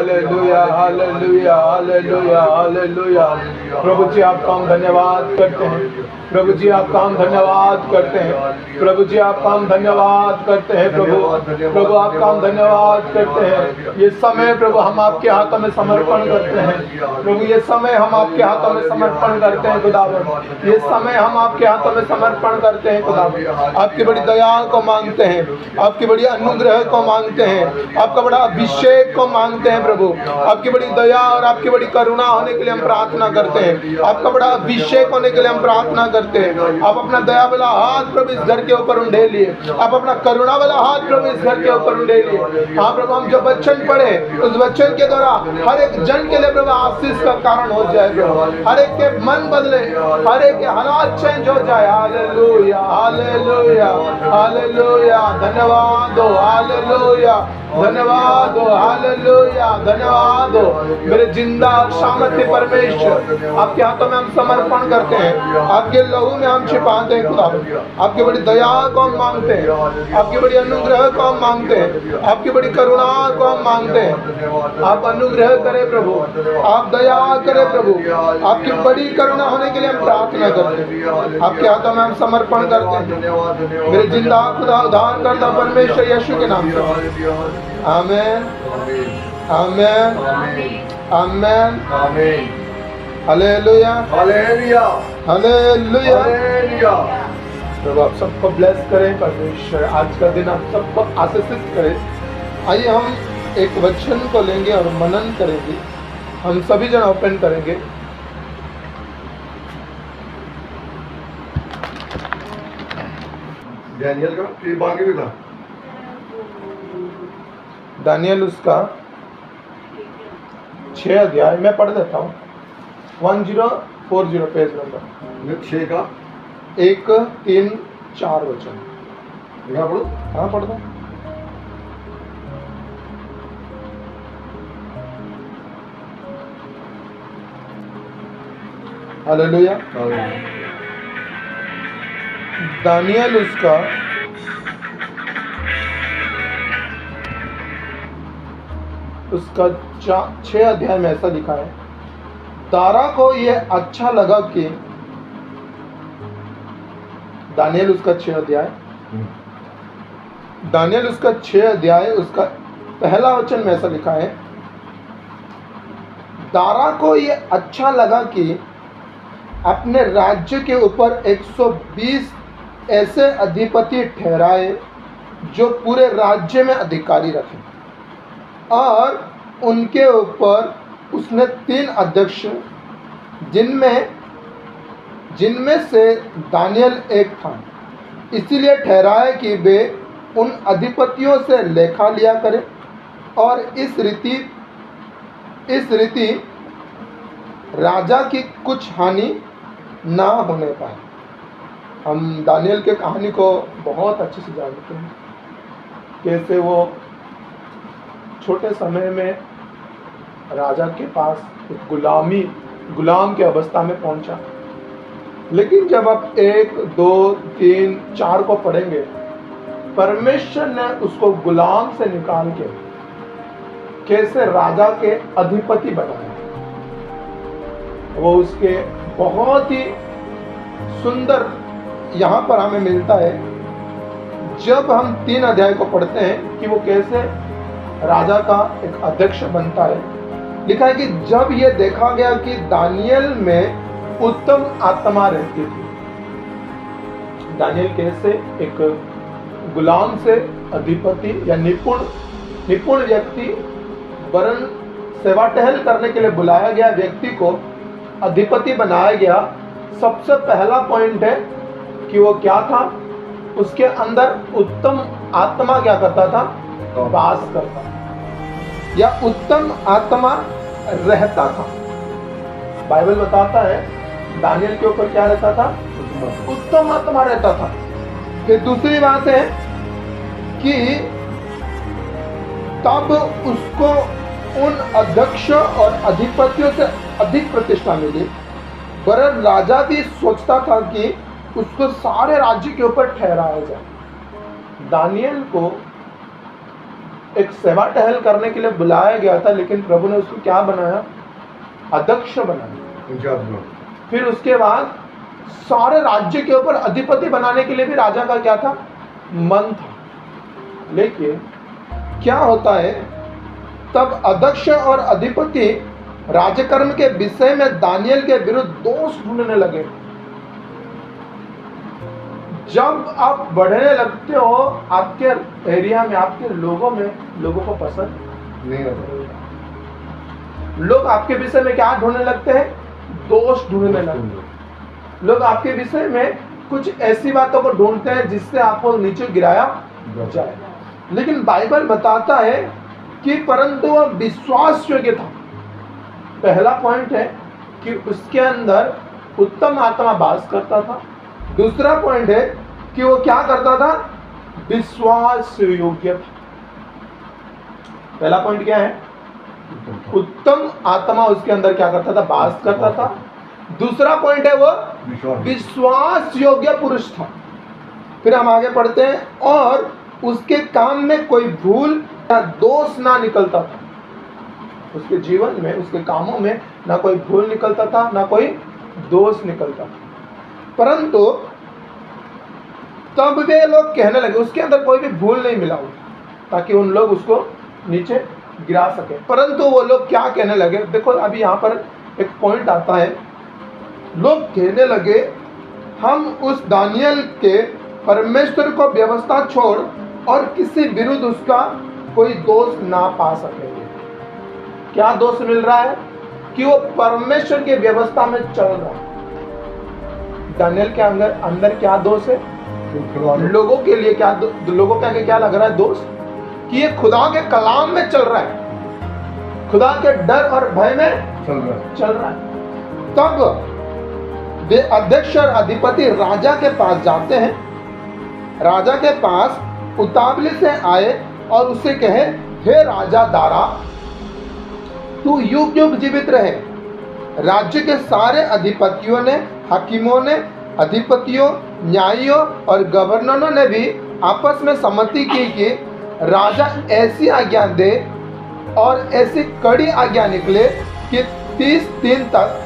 Hallelujah hallelujah hallelujah hallelujah. प्रभु जी आपका हम धन्यवाद करते हैं, प्रभु जी आपका हम धन्यवाद करते हैं, प्रभु जी आपका हम धन्यवाद करते हैं, प्रभु आपका हम धन्यवाद करते हैं। ये समय प्रभु हम आपके हाथों में समर्पण करते हैं, प्रभु ये समय हम आपके हाथों में समर्पण करते हैं खुदावन, ये समय हम आपके हाथों में समर्पण करते हैं खुदावन। आपकी बड़ी दया को मांगते हैं, आपकी बड़ी अनुग्रह को मांगते हैं, आपका बड़ा अभिषेक को मांगते हैं प्रभु। आपकी बड़ी दया और आपकी बड़ी करुणा होने के लिए हम प्रार्थना करते हैं, आपका बड़ा अभिषेक होने के लिए हम प्रार्थना करते हैं। आप अपना दया वाला हाथ प्रभु इस घर के ऊपर उंडेलिए, आप अपना करुणा वाला हाथ प्रभु इस घर के ऊपर उंडेलिए। हाँ प्रभु, हम जो वचन पढ़े उस वचन के द्वारा हर एक जन के लिए प्रभु आशीष का कारण हो जाए प्रभु, हर एक के मन बदले, हर एक के हालात चेंज हो जाए। हालेलुया हालेलुया हालेलुया, धन्यवाद हो, हालेलुया धन्यवाद हो, हालेलुया धन्यवाद हो। मेरे जिंदा और सामर्थ्य परमेश्वर आपके हाथों में हम समर्पण करते हैं, आपके लहू में हम छिपाते हैं खुदा। आपकी बड़ी दया को हम मांगते हैं, आपकी बड़ी अनुग्रह को हम मांगते हैं, आपकी बड़ी करुणा को हम मांगते हैं। आप अनुग्रह करें प्रभु, आप दया करें प्रभु, आपकी बड़ी करुणा होने के लिए हम प्रार्थना करते हैं, आपके हाथों में हम समर्पण करते हैं। मेरे जिंदा खुदा उद्धार करता परमेश्वर यीशु के नाम से amen amen amen amen. Hallelujah hallelujah hallelujah. प्रभु आप सबको ब्लेस करें परमेश्वर, आज का दिन आप सबको आशीषित करें। आइए हम एक वचन को लेंगे और मनन करेंगे, हम सभी जन ओपन करेंगे। दानियल का फिर बाकी भी था, दानियल उसका 6 अध्याय मैं पढ़ देता हूँ, 1040 पेज नंबर 6 का 1 3 4 वचन। लिखा पढ़ो। हाँ पढ़ दो। हालेलुया। दानियल उसका 6 अध्याय में ऐसा लिखा है, दारा को यह अच्छा लगा कि, दानियल उसका 6 अध्याय, दानियल उसका 6 अध्याय उसका पहला वचन में ऐसा लिखा है, दारा को यह अच्छा लगा कि अपने राज्य के ऊपर 120 ऐसे अधिपति ठहराए जो पूरे राज्य में अधिकारी रखें, और उनके ऊपर उसने 3 अध्यक्ष, जिनमें से दानियल एक था, इसीलिए ठहराए कि वे उन अधिपतियों से लेखा लिया करें और इस रीति राजा की कुछ हानि ना होने पाए। हम दानियल के कहानी को बहुत अच्छे से जानते हैं, कैसे वो छोटे समय में राजा के पास एक गुलाम की अवस्था में पहुंचा, लेकिन जब आप 1 2 3 4 को पढ़ेंगे, परमेश्वर ने उसको गुलाम से निकाल के कैसे राजा के अधिपति बनाया। वो उसके बहुत ही सुंदर यहाँ पर हमें मिलता है जब हम 3 अध्याय को पढ़ते हैं कि वो कैसे राजा का एक अध्यक्ष बनता है। लिखा है कि जब ये देखा गया कि दानियल में उत्तम आत्मा रहती थी। दानियल कैसे एक गुलाम से अधिपति या निपुण व्यक्ति, वरन सेवा टहल करने के लिए बुलाया गया व्यक्ति को अधिपति बनाया गया। सबसे पहला पॉइंट है कि वो क्या था, उसके अंदर उत्तम आत्मा क्या करता था, वास करता या उत्तम आत्मा रहता था। बाइबल बताता है दानियल के ऊपर क्या रहता था, उत्तम आत्मा रहता था। फिर दूसरी बात है कि तब उसको उन अध्यक्ष और अधिपतियों से अधिक प्रतिष्ठा मिली, वरन राजा भी सोचता था कि उसको सारे राज्य के ऊपर ठहराया जाए। दानियल को एक सेवा टहल करने के लिए बुलाया गया था, लेकिन प्रभु ने उसको क्या बनाया? अध्यक्ष बनाया। फिर उसके बाद सारे राज्य के ऊपर अधिपति बनाने के लिए भी राजा का क्या था? मन था। लेकिन क्या होता है, तब अध्यक्ष और अधिपति राजकर्म के विषय में दानियल के विरुद्ध दोष ढूंढने लगे। जब आप बढ़ने लगते हो, आपके एरिया में, आपके लोगों में, लोगों को पसंद नहीं आता। लोग आपके विषय में क्या ढूंढने लगते हैं? दोष ढूंढने लगते हैं। लोग आपके विषय में कुछ ऐसी बातों को ढूंढते हैं जिससे आपको नीचे गिराया जाए। लेकिन बाइबल बताता है कि परंतु वह विश्वास योग्य था। पहला पॉइंट है कि उसके अंदर उत्तम आत्मा वास करता था। दूसरा पॉइंट है कि वो क्या करता था? विश्वास योग्य था। पहला पॉइंट क्या है? उत्तम आत्मा उसके अंदर क्या करता था? वास करता था। दूसरा पॉइंट है वो विश्वास योग्य पुरुष था। फिर हम आगे पढ़ते हैं, और उसके काम में कोई भूल या दोष ना निकलता था। उसके जीवन में, उसके कामों में ना कोई भूल निकलता था, ना कोई दोष निकलता था। परंतु तब वे लोग कहने लगे, उसके अंदर कोई भी भूल नहीं मिला ताकि उन लोग उसको नीचे गिरा सके। परंतु वो लोग क्या कहने लगे? देखो अभी यहाँ पर एक पॉइंट आता है। लोग कहने लगे, हम उस दानियल के परमेश्वर को व्यवस्था छोड़ और किसी विरुद्ध उसका कोई दोष ना पा सकेंगे। क्या दोष मिल रहा है? कि वो परमेश्वर की व्यवस्था में चल रहा है। दानियल के अंदर क्या दोष है? लोगों के लिए क्या, लोगों के आगे क्या लग रहा है दोष? कि ये खुदा के कलाम में चल रहा है, खुदा के डर और भय में चल रहा है। तब वे अध्यक्ष और अधिपति राजा के पास जाते हैं। राजा के पास उतावली से आए और उससे कहे, हे राजा दारा, तू युग युग जीवित रहे। राज्य के सारे अधिपतियों ने, हकीमों ने, अधिपतियों, न्यायियों और गवर्नरों ने भी आपस में सम्मति की कि राजा ऐसी आज्ञा दे और ऐसी कड़ी आज्ञा निकले कि 30 दिन तक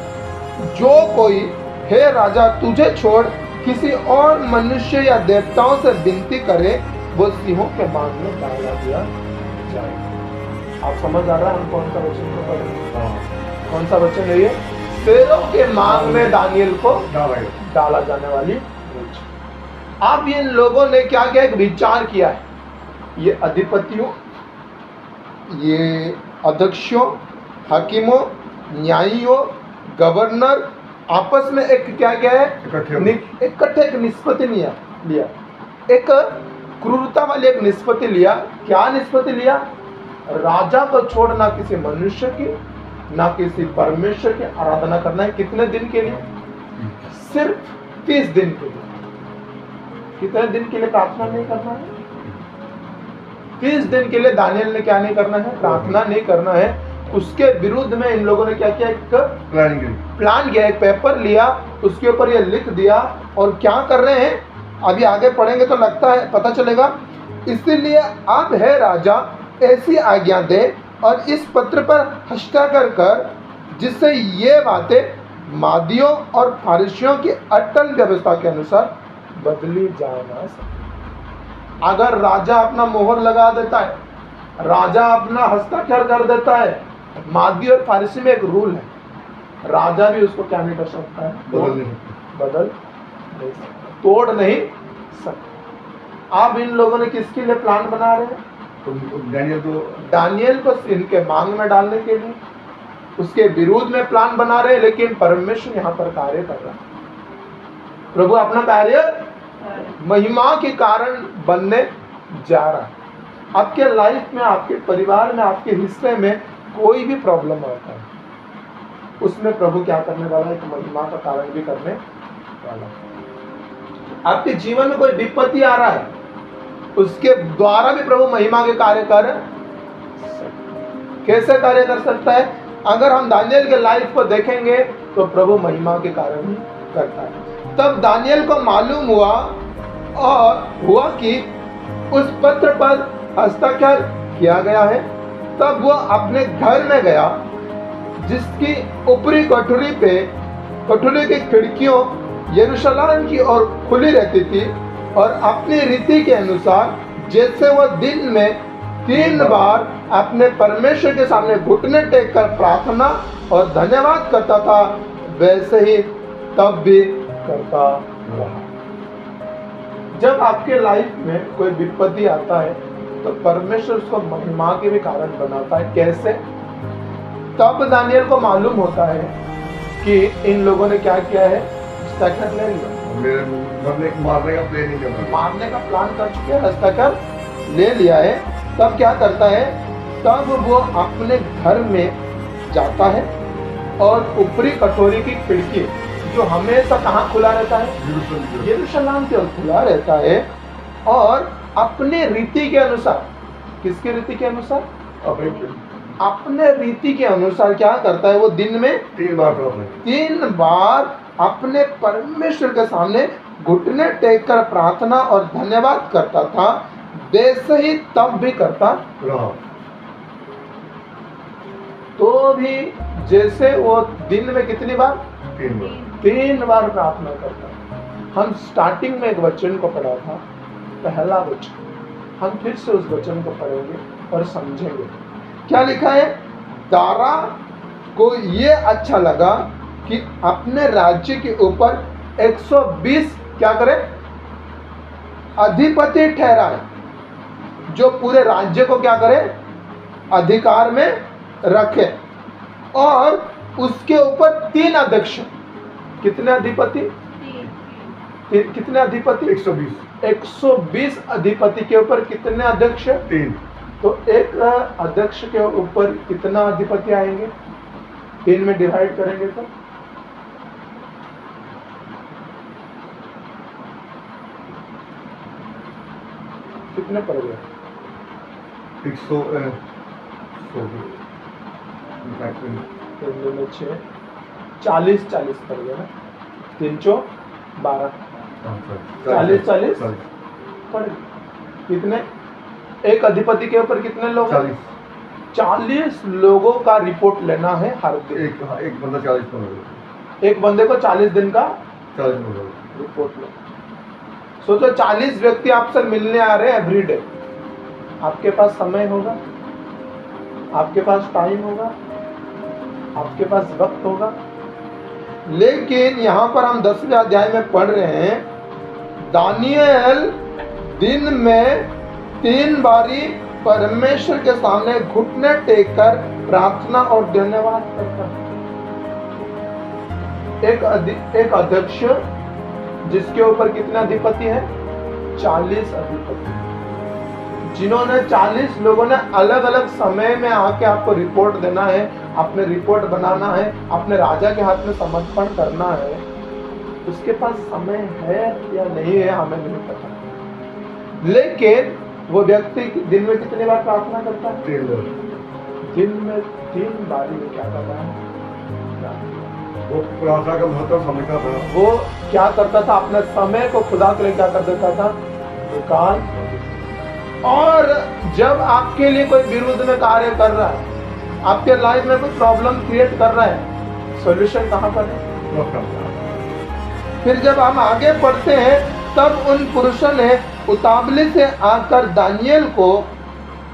जो कोई, हे राजा, तुझे छोड़ किसी और मनुष्य या देवताओं से विनती करे, वो सिंहों के बांध में डाला दिया जाए। आप समझ आ रहा है हम कौन सा वचन को पढ़ें? कौन सा वचन है ये? शेरों के मांग में दानियल को डाला जाने वाली। अब इन लोगों ने क्या किया? एक विचार किया है। ये अधिपतियों, ये अध्यक्षों, हकीमों, न्यायियों, गवर्नर आपस में एक क्या क्या है? इकट्ठे एक निष्पत्ति लिया। एक क्रूरता वाली एक निष्पत्ति लिया। क्या निष्पत्ति लिया? राजा को छोड़ना किसी मनुष्य की, ना किसी परमेश्वर की आराधना करना है। कितने दिन के लिए? सिर्फ 30 दिन के लिए। कितने दिन के लिए प्रार्थना नहीं करना है? 30 दिन के लिए दानियल ने क्या नहीं करना है? प्रार्थना नहीं करना है। उसके विरुद्ध में इन लोगों ने क्या किया? एक प्लान किया, एक पेपर लिया, उसके ऊपर ये लिख दिया। और क्या कर रहे हैं अभी आगे पढ़ेंगे तो लगता है पता चलेगा। इसीलिए अब है राजा, ऐसी आज्ञा दे और इस पत्र पर हस्ताक्षर कर, जिससे ये बातें मादियों और फारिसियों की अटल व्यवस्था के अनुसार बदली जा ना सके। अगर राजा अपना मोहर लगा देता है, राजा अपना हस्ताक्षर कर देता है, मादी और फारिसी में एक रूल है, राजा भी उसको क्या नहीं कर सकता है? बदल नहीं सकता, तोड़ नहीं सकता। आप इन लोगों ने किसके लिए प्लान बना रहे हैं? दानियल को इनके मांग में डालने के लिए, उसके विरोध में प्लान बना रहे हैं। लेकिन परमेश्वर यहाँ पर कार्य कर रहा है। प्रभु अपना कार्य महिमा के कारण बनने जा रहा है। आपके लाइफ में, आपके परिवार में, आपके हिस्से में कोई भी प्रॉब्लम आता है, उसमें प्रभु क्या करने वाला है? एक महिमा का कारण भी करने वाला है। आपके जीवन में कोई विपत्ति आ रहा है, उसके द्वारा भी प्रभु महिमा के कार्य कर कैसे कार्य कर सकता है? अगर हम दानियल के लाइफ को देखेंगे तो प्रभु महिमा के कारण ही करता है। तब दानियल को मालूम हुआ कि उस पत्र पर हस्ताक्षर किया गया है। तब वह अपने घर में गया, जिसकी ऊपरी कोठरी की खिड़कियों यरूशलेम की ओर खुली रहती थी, और अपनी रीति के अनुसार जैसे वह दिन में 3 बार अपने परमेश्वर के सामने घुटने टेक कर प्रार्थना और धन्यवाद करता था, वैसे ही तब भी करता रहा। जब आपके लाइफ में कोई विपत्ति आता है तो परमेश्वर उसको महिमा के भी कारण बनाता है। कैसे? तब दानियल को मालूम होता है कि इन लोगों ने क्या किया है, हस्ताक्षर ले लिया, मारने का प्लान नहीं करना, मारने का प्लान कर चुके हैं, हस्ताक्षर ले लिया है। तब क्या करता है, तब वो अपने घर में जाता है और ऊपरी कटोरी की खिड़की जो हमेशा कहाँ खुला रहता है, यरूशलेम की ओर खुला रहता है, और अपने रीति के अनुसार, किसकी रीति के अनुसार, अपने रीति के अनुसार क्या करता है, वो दिन में 3 बार अपने परमेश्वर के सामने घुटने टेक कर प्रार्थना और धन्यवाद करता था, वैसे ही तब भी करता रहा। तो भी जैसे वो दिन में कितनी बार, 3 बार प्रार्थना करता। हम स्टार्टिंग में एक वचन को पढ़ा था, पहला वचन, हम फिर से उस वचन को पढ़ेंगे और समझेंगे क्या लिखा है। दारा को ये अच्छा लगा कि अपने राज्य के ऊपर 120 क्या करे, अधिपति ठहराए, जो पूरे राज्य को क्या करे, अधिकार में रखे, और उसके ऊपर 3 अध्यक्ष। कितने अधिपति, कितने अधिपति, 120 अधिपति के ऊपर कितने अध्यक्ष, 3। तो एक अध्यक्ष के ऊपर कितना अधिपति आएंगे, 3 में डिवाइड करेंगे तो कितने पड़ गए, 40 पड़ गए ना, 3 चौ 12, 40 पड़ गए। कितने, एक अधिपति के ऊपर कितने लोग, 40 लोगों का रिपोर्ट लेना है हर दिन। एक बंदा 40 एक बंदे को 40 दिन का 40 रिपोर्ट लो। सोचो 40 व्यक्ति आपसे मिलने आ रहे हैं एवरीडे, आपके पास समय होगा, आपके पास टाइम होगा, आपके पास वक्त होगा। लेकिन यहाँ पर हम 10वें अध्याय में पढ़ रहे हैं, दानियल दिन में 3 बारी परमेश्वर के सामने घुटने टेक कर प्रार्थना और धन्यवाद करता। एक अध्यक्ष जिसके ऊपर कितने अधिपति हैं, 40 अधिपति, जिन्होंने 40 लोगों ने अलग अलग समय में आके आपको रिपोर्ट देना है, अपने रिपोर्ट बनाना है, अपने राजा के हाथ में समर्पण करना है। उसके पास समय है या नहीं है हमें नहीं पता, लेकिन वो व्यक्ति दिन में कितनी बार प्रार्थना करता है, 3 बार। दिन में 3 बारी में क्या कर रहा है, वो प्रार्थना का महत्व समझता था। वो क्या करता था, अपने समय को खुदा के लिए क्या कर देता था, निकाल। और जब आपके लिए कोई विरुद्ध में कार्य कर रहा है, आपके लाइफ में कोई प्रॉब्लम क्रिएट कर रहा है, सॉल्यूशन कहाँ पर है। फिर जब हम आगे पढ़ते हैं, तब उन पुरुषों ने उतावली से आकर दानियल को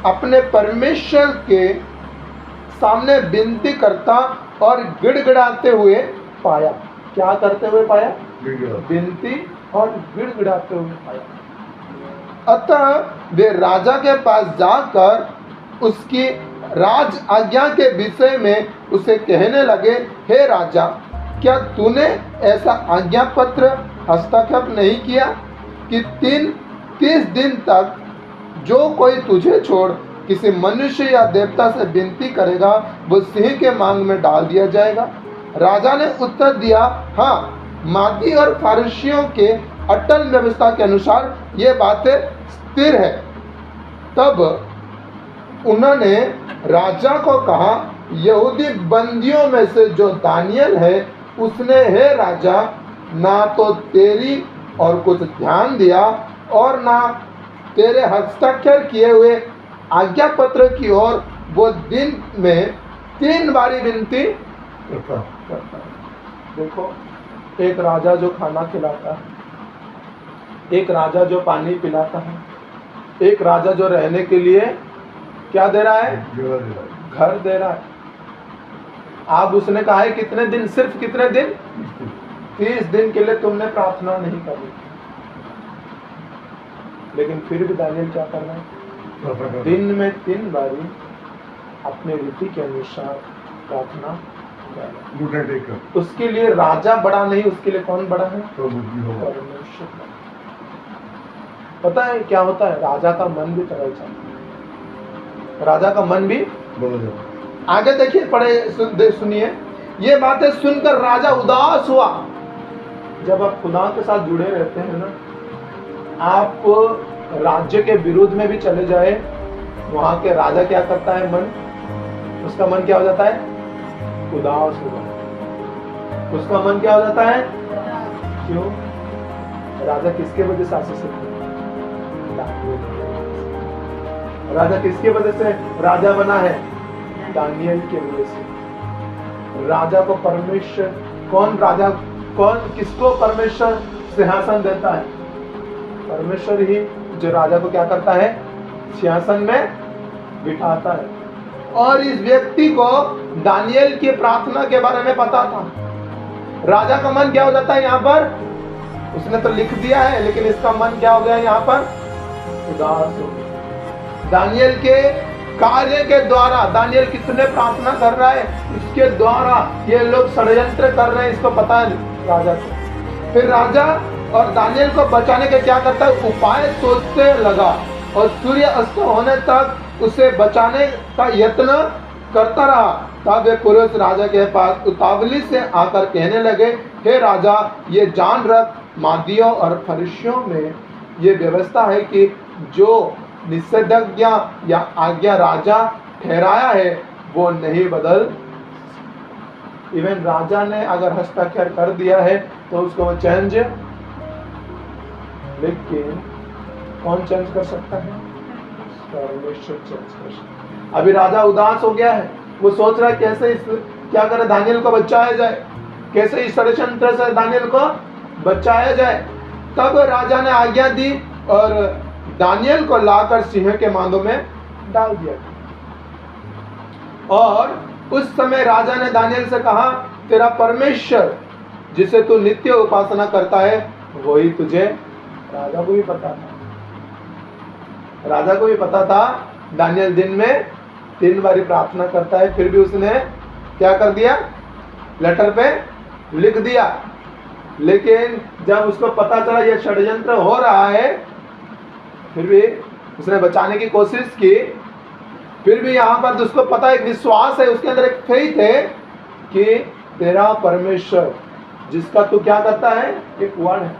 अपने परमेश्वर के सामने विनती करता और गिड़गिड़ाते हुए पाया। क्या करते हुए पाया, विनती और गिड़गिड़ाते हुए पाया। अतः वे राजा के पास जाकर उसकी राज आज्ञा के विषय में उसे कहने लगे, हे राजा, क्या तूने ऐसा आज्ञा पत्र हस्ताक्षर नहीं किया कि 30 दिन तक जो कोई तुझे छोड़ किसी मनुष्य या देवता से विनती करेगा, वो सिंह के मांग में डाल दिया जाएगा। राजा ने उत्तर दिया, हाँ, मादी और फारसियों के अटल व्यवस्था के अनुसार ये बातें स्थिर है। तब उन्होंने राजा को कहा, यहूदी बंदियों में से जो दानियल है, उसने, हे राजा, ना तो तेरी और कुछ ध्यान दिया और ना तेरे हस्ताक्षर किए हुए आज्ञा पत्र की ओर वो दिन में 3 बारी विनती करता करता है। देखो, एक राजा जो खाना खिलाता है, एक राजा जो पानी पिलाता है, एक राजा जो रहने के लिए क्या दे रहा है? घर दे रहा है। आप उसने कहा है कितने दिन, सिर्फ कितने दिन? 30 दिन के लिए तुमने प्रार्थना नहीं करी, लेकिन फिर भी दानियल क्या कर रहा है? दिन में 3 बारी अपने रीति के अनुसार प्रार्थना कर रहा है। उसके लिए राजा बड़ा नहीं, उसके लिए कौन बड़ा है? परमेश्वर। पता है क्या होता है? राजा का मन भी बदल जाता है, राजा का मन भी बदल जाता है। आगे देखिए, पढ़े सुनिए, ये बातें सुनकर राजा उदास हुआ। जब आप खुदा के साथ जुड़े रहते हैं ना, आप राज्य के विरोध में भी चले जाए, वहां के राजा क्या करता है? मन, उसका मन क्या हो जाता है? उदास हो जाता है। उसका मन क्या हो जाता है? क्यों? राजा किसके वजह से आशीषित है? राजा किसके वजह से राजा बना है? दानियल के वजह से। राजा को परमेश्वर, किसको परमेश्वर सिंहासन देता है? परमेश्वर ही जो राजा को क्या करता है? सिंहासन में बिठाता है। और इस व्यक्ति को दानियल की प्रार्थना के बारे में पता था। राजा का मन क्या हो जाता है? यहाँ पर उसने तो लिख दिया है, लेकिन इसका मन क्या हो गया? यहाँ पर उदास हो गया। दानियल के कार्य के द्वारा, दानियल कितने प्रार्थना कर रहा है, उसके द्वारा ये लोग षड्यंत्र कर रहे हैं, इसको पता है राजा को। फिर राजा और दानियल को बचाने के क्या करता है? उपाय सोचते लगा, और सूर्य अस्त होने तक उसे बचाने का यत्न करता रहा। तब वे पुरुष राजा के पास उतावली से आकर कहने लगे, हे राजा, ये जान रख, मादियों और फरिसियों में ये व्यवस्था है कि जो निषेधाज्ञा या आज्ञा राजा ठहराया है वो नहीं बदल। इवन राजा ने अगर हस्ताक्षर कर दिया है तो उसको वो चेंज, लेकिन कौन चेंज कर सकता है? परमेश्वर चेंज कर सकता है। अभी राजा उदास हो गया है, वो सोच रहा है कैसे क्या करे, दानियल को बचाया जाए, कैसे इस षड्यंत्र से दानियल को बचाया जाए। तब राजा ने आज्ञा दी और दानियल को लाकर सिंह के मांदों में डाल दिया। और उस समय राजा ने दानियल से कहा, तेरा परमेश्वर जिसे तू नित्य उपासना करता है वही तुझे। राजा को भी पता था, राजा को भी पता था दानियल दिन में 3 बारी प्रार्थना करता है, फिर भी उसने क्या कर दिया? लेटर पे लिख दिया। लेकिन जब उसको पता चला ये षड्यंत्र हो रहा है, फिर भी उसने बचाने की कोशिश की। फिर भी यहाँ पर उसको पता है, एक विश्वास है उसके अंदर, एक फेथ है कि तेरा परमेश्वर जिसका तू क्या करता है, एक वर्ड है,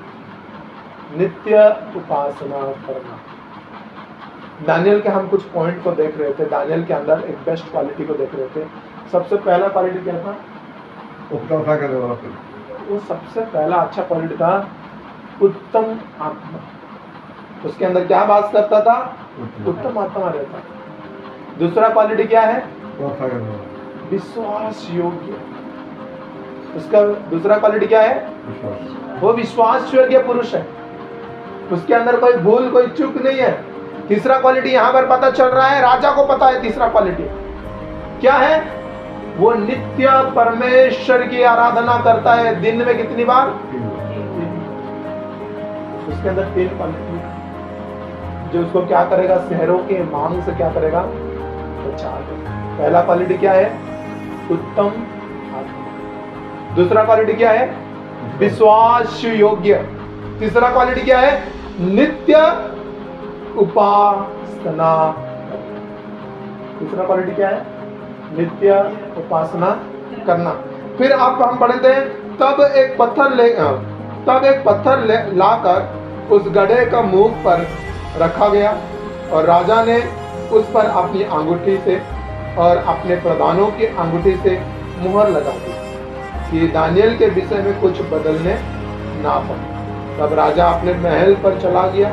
नित्य उपासना करना। दानियल के हम कुछ पॉइंट को देख रहे थे, दानियल के अंदर एक बेस्ट क्वालिटी को देख रहे थे। सबसे पहला क्वालिटी क्या था? वो सबसे पहला अच्छा क्वालिटी था उत्तम आत्मा। उसके अंदर क्या बात करता था? उत्तम आत्मा रहता। दूसरा क्वालिटी क्या है? विश्वास योग्य। उसका दूसरा क्वालिटी क्या है? वो विश्वास योग्य पुरुष है, उसके अंदर कोई भूल कोई चूक नहीं है। तीसरा क्वालिटी यहाँ पर पता चल रहा है, राजा को पता है तीसरा क्वालिटी क्या है? वो नित्य परमेश्वर की आराधना करता है। दिन में कितनी बार? उसके अंदर 3 क्वालिटी जो उसको क्या करेगा? शहरों के मांग से क्या करेगा? बचा देगा। पहला क्वालिटी क्या है? उत्तम आत्मा। दूसरा क्वालिटी क्या है? विश्वास योग्य। तीसरा क्वालिटी क्या है? नित्य उपासना। तीसरा क्वालिटी क्या है? नित्य उपासना करना। फिर आप हम पढ़ते हैं, तब एक पत्थर लाकर उस गधे का मुंह पर रखा गया और राजा ने उस पर अपनी अंगूठी से और अपने प्रधानों की अंगूठी से मुहर लगा दी कि दानियल के विषय में कुछ बदलने ना पाए। तब राजा अपने महल पर चला गया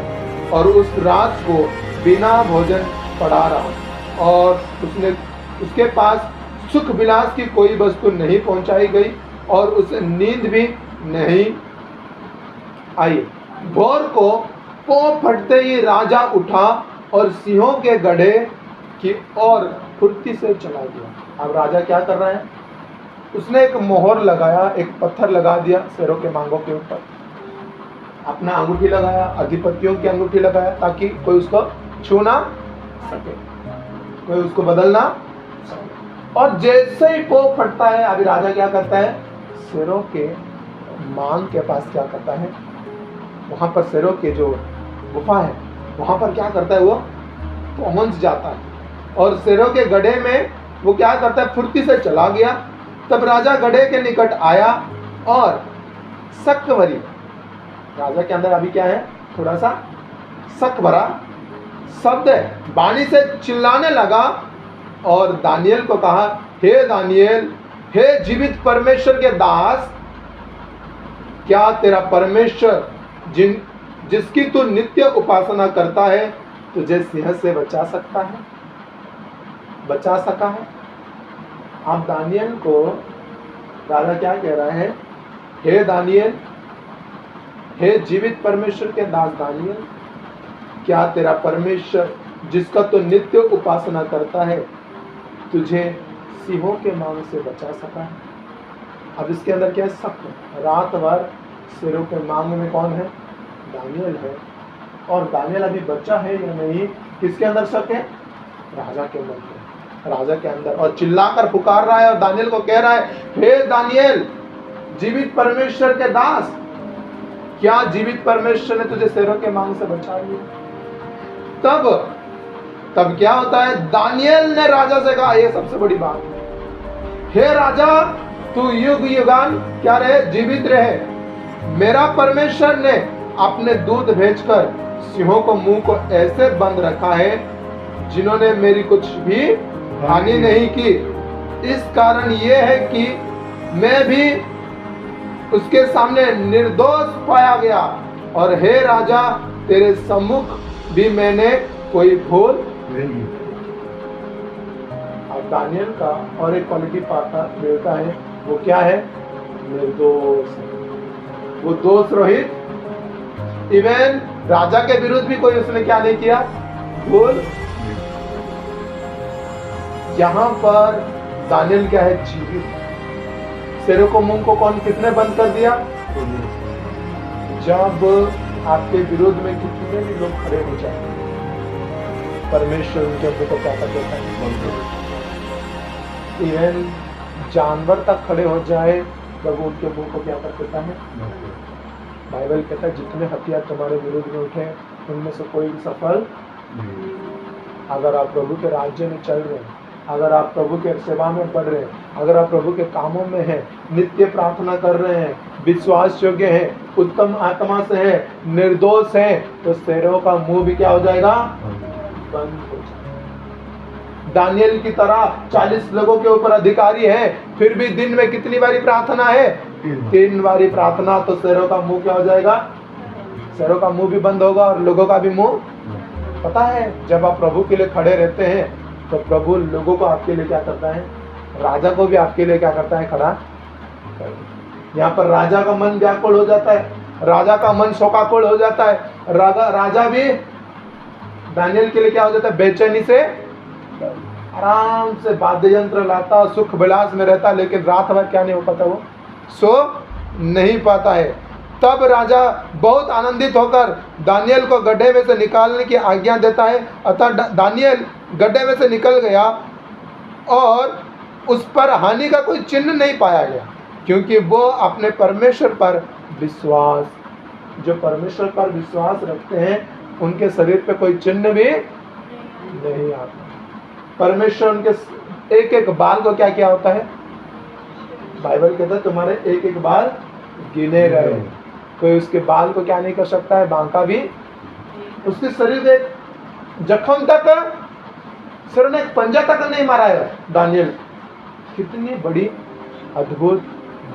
और उस रात को बिना भोजन पड़ा रहा और उसके पास सुख विलास की कोई वस्तु नहीं पहुंचाई गई और उसे नींद भी नहीं आई। भोर को पौ फटते ही राजा उठा और सिंहों के गड्ढे की ओर फुर्ती से चला गया। अब राजा क्या कर रहा है? उसने एक मोहर लगाया, एक पत्थर लगा दिया शेरों के मांगों के ऊपर, अपना अंगूठी लगाया, अधिपतियों की अंगूठी लगाया, ताकि कोई उसको छू ना सके, कोई उसको बदल ना सके। और जैसे ही पो फटता है, अभी राजा क्या करता है? शेरों के मांग के पास क्या करता है? वहां पर शेरों के जो गुफा है वहां पर क्या करता है? वो पहुंच जाता है और शेरों के गड्ढे में वो क्या करता है? फुर्ती से चला गया। तब राजा गड्ढे के निकट आया और शक भरी, राजा के अंदर अभी क्या है? थोड़ा सा शक भरा शब्द है, वाणी से चिल्लाने लगा और दानियल को कहा, हे दानियल, हे जीवित परमेश्वर के दास, क्या तेरा परमेश्वर जिसकी तू नित्य उपासना करता है तुझे सिंह से बचा सकता है, बचा सका है? आप दानियल को राजा क्या कह रहा है? हे दानियल, हे जीवित परमेश्वर के दास दानियल, क्या तेरा परमेश्वर जिसका तो नित्य उपासना करता है तुझे सिंहों के मांग से बचा सका है? अब इसके अंदर क्या शक है? रात भर सिरों के मांग में कौन है? दानियल है। और दानियल अभी बच्चा है या नहीं, किसके अंदर शक है? राजा के मन में, राजा के अंदर। और चिल्लाकर पुकार रहा है और दानियल को कह रहा है, हे दानियल, जीवित परमेश्वर के दास, क्या जीवित परमेश्वर ने तुझे शेरों के मांग से बचा लिया? तब क्या होता है? दानियल ने राजा से कहा, यह सबसे बड़ी बात है, हे राजा, तू युग युगान क्या रहे? जीवित रहे। मेरा परमेश्वर ने अपने दूत भेजकर सिंहों को मुंह को ऐसे बंद रखा है जिन्होंने मेरी कुछ भी हानि नहीं की। इस कारण यह है कि मैं भी उसके सामने निर्दोष पाया गया और हे राजा, तेरे सम्मुख भी मैंने कोई भूल नहीं। अब दानियल का और एक क्वालिटी पाता मिलता है, वो क्या है? निर्दोष। वो दोष रहित, इवन राजा के विरुद्ध भी कोई उसने क्या नहीं किया? भूल। यहां पर दानियल क्या है? जीवित। शेरों को मुंह को किसने बंद कर दिया? जब आपके विरोध में कितने भी लोग खड़े हो जाए, परमेश्वर उनके ऊपर को क्या कर देता है? इवन जानवर तक खड़े हो जाए, प्रभु उनके मुंह को क्या कर देता है? बाइबल कहता है, जितने हथियार तुम्हारे विरोध में उठे उनमें से कोई सफल नहीं। अगर आप प्रभु के राज्य में चल रहे हैं, अगर आप प्रभु के सेवा में बढ़ रहे हैं, अगर आप प्रभु के कामों में हैं, नित्य प्रार्थना कर रहे हैं, विश्वास योग्य हैं, उत्तम आत्मा से हैं, निर्दोष हैं, तो शेरों का मुंह भी क्या हो जाएगा? बंद हो जाएगा। दानियल की तरह 40 लोगों के ऊपर अधिकारी है, फिर भी दिन में कितनी बारी प्रार्थना है? 3 बारी प्रार्थना, तो शेरों का मुंह क्या हो जाएगा? शेरों का मुंह भी बंद होगा और लोगों का भी मुंह। पता है, जब आप प्रभु के लिए खड़े रहते हैं तो प्रभु लोगों को आपके लिए क्या करता है? राजा को भी आपके लिए क्या करता है? खड़ा। यहाँ पर राजा का मन व्याकुल हो जाता है, राजा का मन शोकाकुल हो जाता है। राजा भी दानियल के लिए क्या हो जाता है? बेचैनी से आराम से वाद्य यंत्र लाता, सुख विलास में रहता, लेकिन रात भर क्या नहीं हो पाता? वो सो नहीं पाता है। तब राजा बहुत आनंदित होकर दानियल को गड्ढे में से निकालने की आज्ञा देता है। अतः दानियल गड्ढे में से निकल गया और उस पर हानि का कोई चिन्ह नहीं पाया गया, क्योंकि वो अपने परमेश्वर पर विश्वास, जो परमेश्वर पर विश्वास रखते हैं उनके शरीर पे कोई चिन्ह भी नहीं आता। परमेश्वर उनके एक एक बाल को क्या किया होता है? बाइबल कहता है तुम्हारे एक एक बाल गिने गए। कोई उसके बाल को क्या नहीं कर सकता है? बांका भी। उसके शरीर के जख्म तक सिर ने पंजा तक नहीं मारा है दानियल। कितनी बड़ी अद्भुत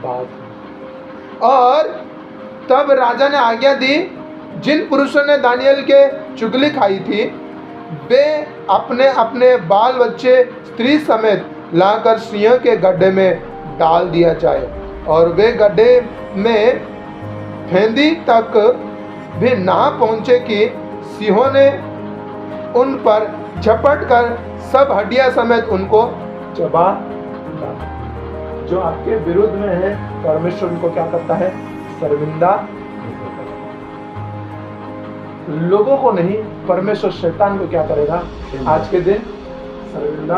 बात है। और तब राजा ने आज्ञा दी, जिन पुरुषों ने दानियल के चुगली खाई थी वे अपने अपने बाल बच्चे स्त्री समेत लाकर सिंह के गड्ढे में डाल दिया जाए, और वे गड्ढे में फेंदी तक भी ना पहुँचे कि सिंहों ने उन पर झपट कर सब हड्डियां समेत उनको चबा डाला। जो आपके विरुद्ध में है, परमेश्वर उनको क्या करता है? शर्मिंदा। लोगों को नहीं, परमेश्वर शैतान को क्या करेगा आज के दिन? शर्मिंदा।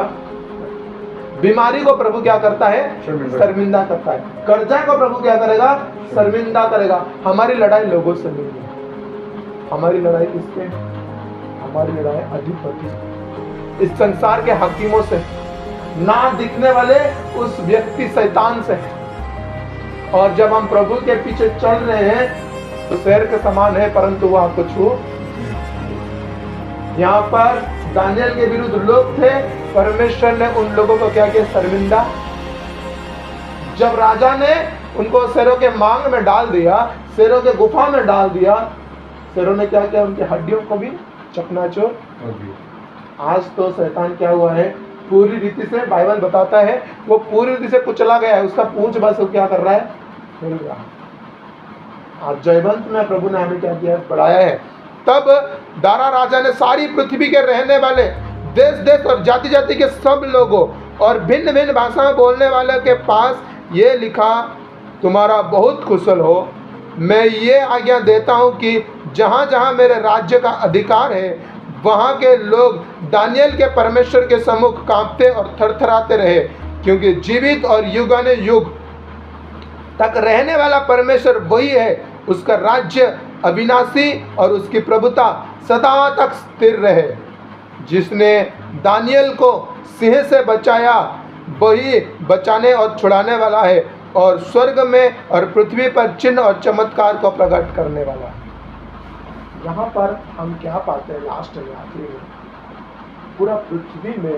बीमारी को प्रभु क्या करता है? शर्मिंदा करता है। कर्जा को प्रभु क्या करेगा? शर्मिंदा करेगा। हमारी लड़ाई लोगों से नहीं है, हमारी लड़ाई किससे? हमारी लड़ाई अधिपति, इस संसार के हकीमों से, ना दिखने वाले उस व्यक्ति शैतान से। और जब हम प्रभु के पीछे चल रहे हैं तो शहर के समान है, परंतु वह आपको छू। यहाँ पर दानियल के विरुद्ध लोग थे, परमेश्वर ने उन लोगों को क्या किया? शर्मिंदा। जब राजा ने उनको शेरों के मांग में डाल दिया, शेरों के गुफा में डाल दिया, शेरों ने क्या किया? उनकी हड्डियों को भी चकनाचूर। आज तो शैतान क्या हुआ है? पूरी रीति से, बाइबल बताता है वो पूरी रीति से कुचला गया है, उसका पूंछ बस वो क्या कर रहा है? हिल रहा है। आज जयवंत में प्रभु ने हमें क्या किया? बढ़ाया है। तब दारा राजा ने सारी पृथ्वी के रहने वाले देश देश और जाति जाति के सब लोगों और भिन्न भिन्न भाषा में बोलने वाले के पास ये लिखा, तुम्हारा बहुत कुशल हो। मैं ये आज्ञा देता हूँ कि जहाँ जहाँ मेरे राज्य का अधिकार है, वहाँ के लोग दानियल के परमेश्वर के सम्मुख कांपते और थरथराते रहे, क्योंकि जीवित और युगानुयुग तक रहने वाला परमेश्वर वही है। उसका राज्य अविनाशी और उसकी प्रभुता सदा तक स्थिर रहे। जिसने दानियल को सिंह से बचाया, वही बचाने और छुड़ाने वाला है, और स्वर्ग में और पृथ्वी पर चिन्ह और चमत्कार को प्रकट करने वाला है। यहाँ पर हम क्या पाते हैं? लास्ट में आखिरी में पूरा पृथ्वी में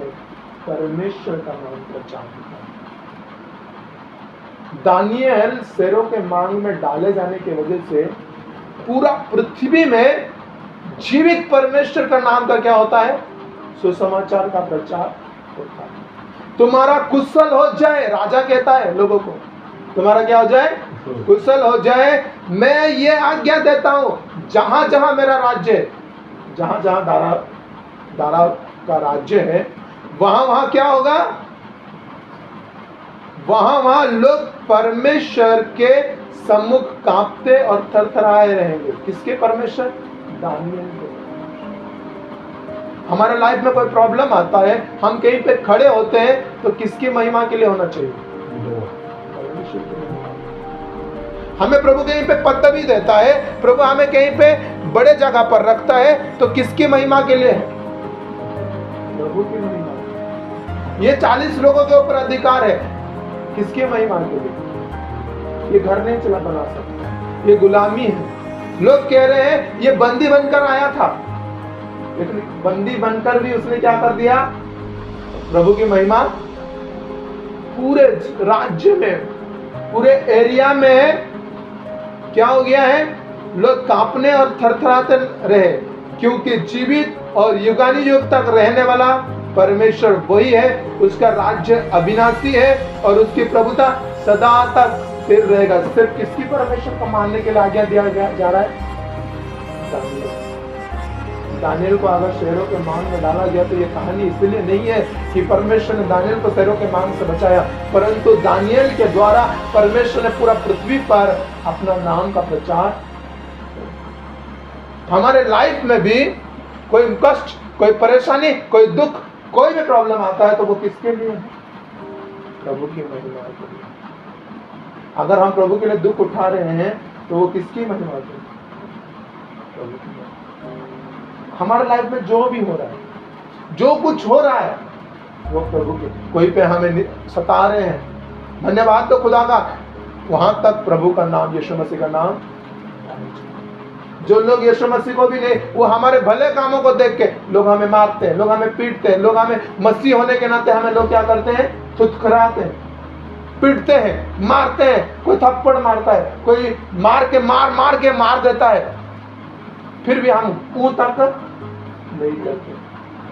परमेश्वर का नाम प्रचार होता है। दानियल शेरों के मांग में डाले जाने की वजह से पूरा पृथ्वी में जीवित परमेश्वर का नाम का क्या होता है? सुसमाचार का प्रचार होता है। तुम्हारा कुशल हो जाए, राजा कहता है लोगों को, तुम्हारा क्या हो जाए? कुशल हो जाए। मैं ये आज्ञा देता हूँ, जहां जहां मेरा राज्य है, जहां जहां दारा का राज्य है, वहां वहां क्या होगा? वहां वहां लोग परमेश्वर के सम्मुख कांपते और थरथराए रहेंगे। किसके परमेश्वर? दानियल के। हमारे लाइफ में कोई प्रॉब्लम आता है, हम कहीं पे खड़े होते हैं, तो किसकी महिमा के लिए होना चाहिए? परमेश्वर की महिमा। हमें प्रभु कहीं पे पदवी देता है, प्रभु हमें कहीं पे बड़े जगह पर रखता है, तो किसकी महिमा के लिए है? प्रभु की महिमा। ये 40 लोगों के ऊपर अधिकार है, किसकी महिमा के लिए? ये घर नहीं चला बना सकता, ये गुलामी है। लोग कह रहे हैं ये बंदी बनकर आया था, लेकिन बंदी बनकर भी उसने क्या कर दिया? प्रभु की महिमा पूरे राज्य में, पूरे एरिया में क्या हो गया है? लोग कांपने और थरथराते रहे, क्योंकि जीवित और युगानुयुग तक रहने वाला परमेश्वर वही है। उसका राज्य अविनाशी है और उसकी प्रभुता सदा तक स्थिर रहेगा। सिर्फ किसकी परमेश्वर को मानने के लिए आज्ञा दिया जा रहा है? दानियल को अगर शेरों के मांग में डाला गया, तो ये कहानी इसलिए नहीं है कि परमेश्वर ने दानियल को शेरों के मांग से बचाया, परंतु दानियल के द्वारा परमेश्वर ने पूरा पृथ्वी पर अपना नाम का प्रचार। हमारे लाइफ में भी कोई कष्ट, कोई परेशानी, कोई दुख, कोई भी प्रॉब्लम आता है, तो वो किसके लिए है? प्रभु की महिमा के लिए। अगर हम प्रभु के लिए दुख उठा रहे हैं, तो वो किसकी महिमा के लिए? प्रभु की महिमा। हमारे लाइफ में जो भी हो रहा है, जो कुछ हो रहा है, वो प्रभु के। कोई पे हमें सता रहे हैं, धन्यवाद तो खुदा का, वहां तक प्रभु का नाम, यीशु मसीह का नाम। जो लोग यीशु मसीह को भी नहीं, वो हमारे भले कामों को देख के लोग हमें मारते हैं, लोग हमें पीटते हैं, लोग हमें मसीह होने के नाते हमें लोग क्या करते हैं? थुथखराते हैं, पीटते हैं, मारते हैं। कोई थप्पड़ मारता है, कोई मार के मार देता है, फिर भी हम ऊं तक नहीं करते।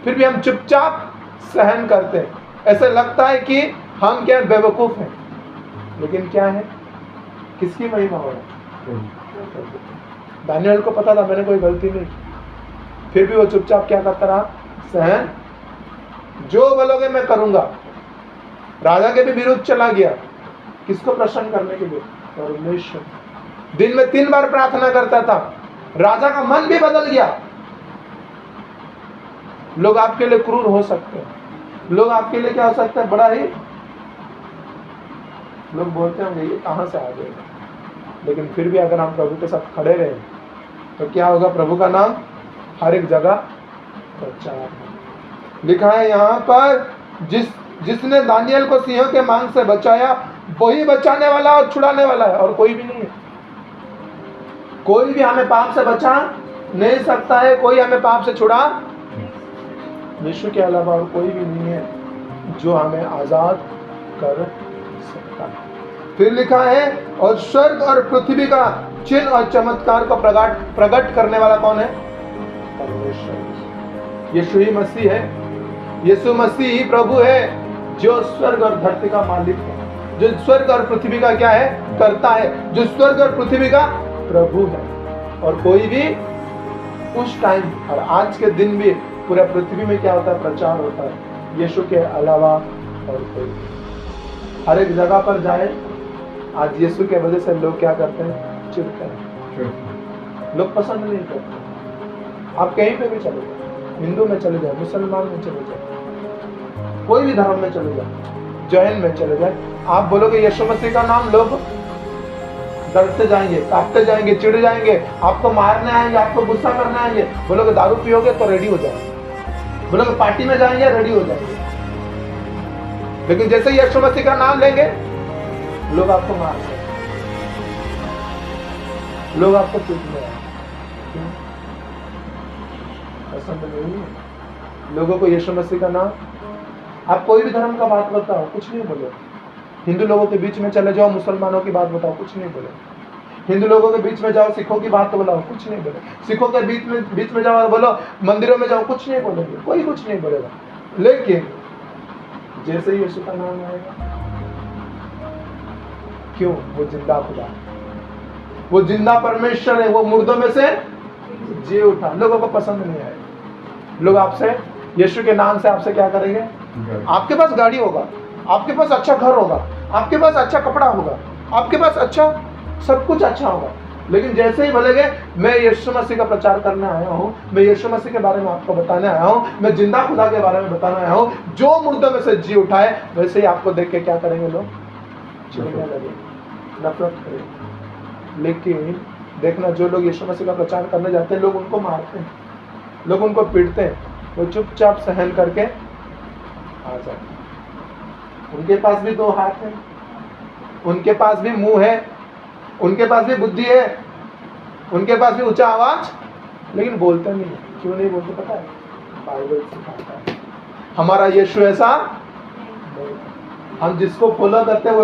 फिर भी हम चुपचाप सहन करते हैं। ऐसे लगता है कि हम क्या बेवकूफ हैं, लेकिन क्या है, किसकी महिमा हो रहा है? दानियल को पता था मैंने कोई गलती नहीं, फिर भी वो चुपचाप क्या करता रहा? सहन। जो बोलोगे मैं करूंगा। राजा के भी विरुद्ध चला गया, किसको प्रसन्न करने के लिए? परमेश्वर। दिन में 3 बार प्रार्थना करता था, राजा का मन भी बदल गया। लोग आपके लिए क्रूर हो सकते हैं, लोग आपके लिए क्या हो सकता है, बड़ा ही लोग बोलते होंगे ये कहां से आ गए, लेकिन फिर भी अगर हम प्रभु के साथ खड़े रहे तो क्या होगा? प्रभु का नाम हर एक जगह प्रचार। लिखा है यहाँ पर, जिसने दानियल को सिंहों के मांग से बचाया वही बचाने वाला और छुड़ाने वाला है, और कोई भी नहीं है। कोई भी हमें पाप से बचा नहीं सकता है, कोई हमें पाप से छुड़ा, यीशु के अलावा और कोई भी नहीं है जो हमें आजाद कर सकता है। फिर लिखा है, और स्वर्ग और पृथ्वी का चिन्ह और चमत्कार को प्रकट करने वाला कौन है? परमेश्वर। यीशु ही मसीह है, यीशु मसीह ही प्रभु है, जो स्वर्ग और धरती का मालिक है, जो स्वर्ग और पृथ्वी का क्या है? करता है, जो स्वर्ग और पृथ्वी का प्रभु है। और कोई भी उस टाइम और आज के दिन भी पूरा पृथ्वी में क्या होता है? प्रचार होता है, यीशु के अलावा और कोई। हर एक जगह पर जाए, आज यीशु के वजह से लोग क्या करते हैं? चिढ़ते हैं, लोग पसंद नहीं करते। आप कहीं पे भी चले जाए, हिंदू में चले जाए, मुसलमान में चले जाए, कोई भी धर्म में चले जाए, जैन में चले जाए, आप बोलोगे यीशु मसीह का नाम, लोग डरते जाएंगे, कांपते जाएंगे, चिढ़ जाएंगे, आपको मारने आएंगे, आपको गुस्सा करने आएंगे। बोलोगे दारू पियोगे तो रेडी हो जाएंगे, बोलोगे पार्टी में जाएंगे रेडी हो जाएंगे। लेकिन जैसे ही यीशु मसीह का नाम लेंगे, लोग आपको मारेंगे, लोग आपको पीटने आएंगे। पसंद नहीं है लोगों को यीशु मसीह का नाम। आप कोई भी धर्म का बात बताओ, कुछ नहीं बोलो। हिंदू लोगों के बीच में चले जाओ, मुसलमानों की बात बताओ, कुछ नहीं बोलो। हिंदू लोगों के बीच में जाओ, सिखों की बात तो बताओ, कुछ नहीं बोलो। सिखों के बीच में जाओ, बोलो मंदिरों में जाओ, कुछ नहीं बोलेंगे, कोई कुछ नहीं बोलेगा। लेकिन जैसे ही यीशु का नाम आएगा, क्यों? वो जिंदा खुदा, वो जिंदा परमेश्वर है, वो मुर्दों में से जी उठा। लोगों को पसंद नहीं आएगा। लोग आपसे यीशु के नाम से आपसे क्या करेंगे? आपके पास गाड़ी होगा, आपके पास अच्छा घर होगा, आपके पास अच्छा कपड़ा होगा, आपके पास अच्छा सब कुछ अच्छा होगा, लेकिन जैसे ही बोलेंगे मैं यीशु मसीह का प्रचार करने आया हूँ, मैं यीशु मसीह के बारे में आपको बताने आया हूँ, मैं जिंदा खुदा के बारे में बताने आया हूँ जो मुर्दों में से जी उठाए, वैसे ही आपको देख के क्या करेंगे? लोग चिढ़ने लगे, नफरत करेंगे। लेकिन देखना, जो लोग यीशु मसीह का प्रचार करने जाते हैं, लोग उनको मारते हैं, लोग उनको पीटते हैं, वो चुपचाप सहन करके आ जाते हैं। उनके पास भी 2 हाथ हैं, उनके पास भी मुंह है, उनके पास भी बुद्धि है, उनके पास भी ऊंचा आवाज, लेकिन बोलते नहीं। क्यों नहीं बोलते पता है? बाइबल सिखाता है। हमारा यीशु ऐसा, हम जिसको फॉलो करते हैं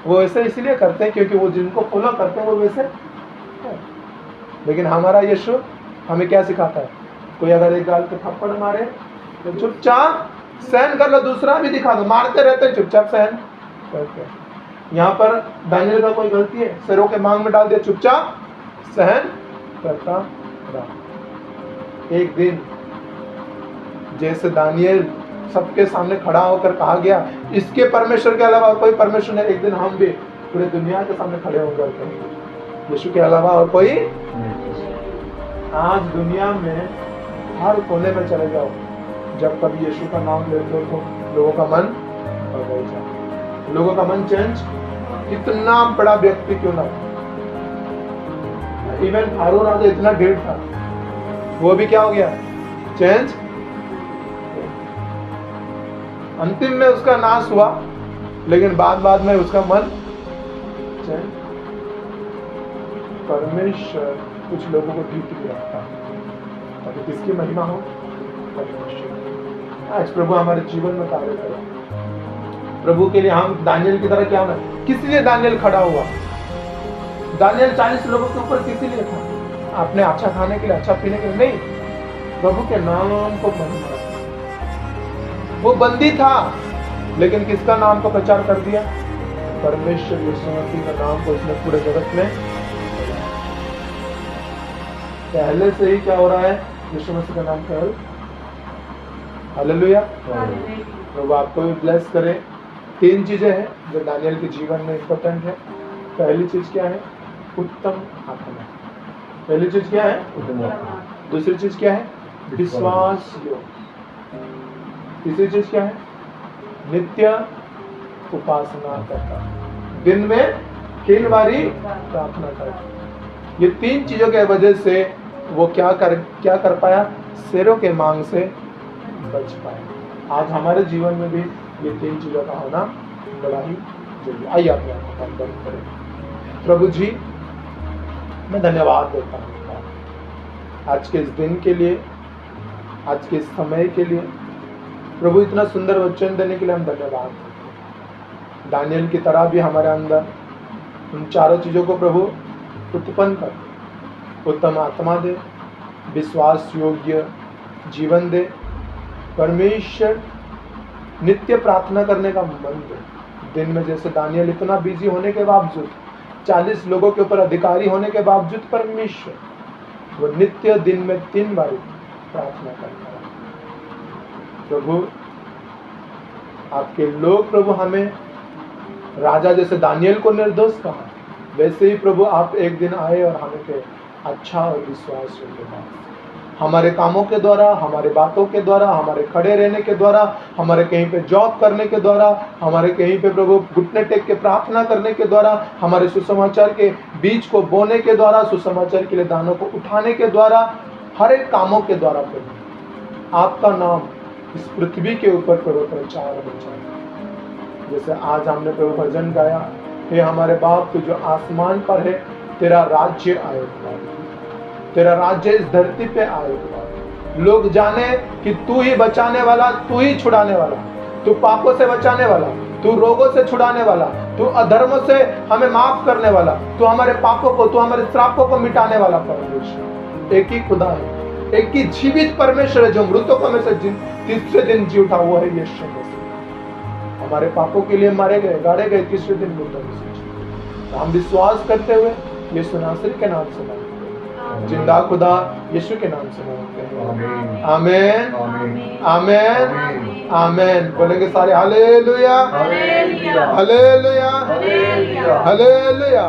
वो वैसे इसलिए करते हैं क्योंकि वो जिनको फॉलो करते हैं वो वैसे है। लेकिन हमारा यीशु हमें क्या सिखाता है? कोई अगर एक गाल पे थप्पड़ मारे तो चुपचाप सहन कर लो, दूसरा भी दिखा दो। मारते रहते हैं, चुपचाप सहन करते हैं। यहाँ पर दानियल का कोई गलती है? सिरों के मांग में डाल दिया, चुपचाप सहन करता रहा। एक दिन जैसे दानियल सबके सामने खड़ा होकर कहा गया इसके परमेश्वर के अलावा और कोई परमेश्वर नहीं, एक दिन हम भी पूरे दुनिया के सामने खड़े होकर यीशु के अलावा और कोई। आज दुनिया में हर कोने में चले जाओ, जब कभी यीशु का नाम लेते हो तो लोगों का मन बदल जाए, लोगों का मन चेंज। कितना बड़ा व्यक्ति क्यों ना, इवन फारूक राजा इतना ढेर था, वो भी क्या हो गया? चेंज। अंतिम में उसका नाश हुआ, लेकिन बाद में उसका मन चेंज। परमेश्वर कुछ लोगों को ठीक ठीक रखता है, ताकि किसकी महिमा हो? आज प्रभु हमारे जीवन में कार्य करें। प्रभु के लिए हम दानियल की तरह क्या होना? किस लिए दानियल खड़ा हुआ? दानियल 40 लोगों के ऊपर किस लिए था? आपने अच्छा खाने के लिए, अच्छा पीने के लिए नहीं। प्रभु के नाम को महिमा। वो बंदी था लेकिन किसका नाम को प्रचार कर दिया? परमेश्वर यीशु मसीह का नाम को उसने पूरे जगत में। पहले से ही क्या हो रहा है? यीशु मसीह का नाम केवल। हालेलुया। प्रभु आपको भी ब्लेस करे। 3 चीजें हैं जो दानियल के जीवन में इंपॉर्टेंट है। पहली चीज क्या है? उत्तम आत्मा। पहली चीज क्या है? उत्तम आत्मा। दूसरी चीज क्या है? विश्वास योग। तीसरी चीज क्या है? नित्य उपासना करता, दिन में 3 बारी प्रार्थना करता। ये 3 चीजों के वजह से वो क्या कर पाया? शेरों के मांग से बच पाया। आज हमारे जीवन में भी ये 3 चीजों का होना बड़ा ही जरूरी। आइए अपने आप को बंद करें। प्रभु जी, मैं धन्यवाद देता हूँ आज के इस दिन के लिए, आज के इस समय के लिए। प्रभु इतना सुंदर वचन देने के लिए हम धन्यवाद देते। दानियल की तरह भी हमारे अंदर उन 4 चीजों को प्रभु उत्पन्न कर। उत्तम आत्मा दे, विश्वास योग्य जीवन दे, परमेश्वर नित्य प्रार्थना करने का मन दे। दिन में जैसे दानियल इतना बिजी होने के बावजूद, 40 लोगों के ऊपर अधिकारी होने के बावजूद, परमेश्वर वो नित्य दिन में 3 बार प्रार्थना करता है। प्रभु आपके लोग, प्रभु हमें राजा जैसे दानियल को निर्दोष कहा, वैसे ही प्रभु आप एक दिन आए और हमें पे अच्छा और विश्वास योग्य हमारे कामों के द्वारा, हमारे बातों के द्वारा, हमारे खड़े रहने के द्वारा, हमारे कहीं पे जॉब करने के द्वारा, हमारे कहीं पे प्रभु घुटने टेक के प्रार्थना करने के द्वारा, हमारे सुसमाचार के बीज को बोने के द्वारा, सुसमाचार के लिए दानों को उठाने के द्वारा, हर एक कामों के द्वारा प्रभु आपका नाम इस पृथ्वी के ऊपर प्रभु प्रचार हो जाए। जैसे आज हमने प्रभु भजन गाया, हे हमारे बाप तू जो आसमान पर है, तेरा राज्य आए, तेरा राज्य इस धरती पे आए। लोग जाने कि तू ही बचाने वाला, तू ही छुड़ाने वाला, तू पापों से बचाने वाला, तू रोगों से छुड़ाने वाला, तू अधर्मों से हमें माफ करने वाला, तू हमारे पापों को, तू हमारे श्रापों को मिटाने वाला परमेश्वर। एक ही खुदा है, एक ही जीवित परमेश्वर है जो मृतकों में से तीसरे दिन जी उठा हुआ है यीशु मसीह। हमारे पापों के लिए मारे गए, गाड़े गए, तीसरे दिन मुर्दों में से जी। हम विश्वास करते हुए यीशु नासरी के नाम से मांगते हैं, जिंदा खुदा यीशु के नाम से मांगते हैं। आमीन, आमीन, आमीन। बोलेंगे सारे हालेलुया, हालेलुया, हालेलुया, हालेलुया।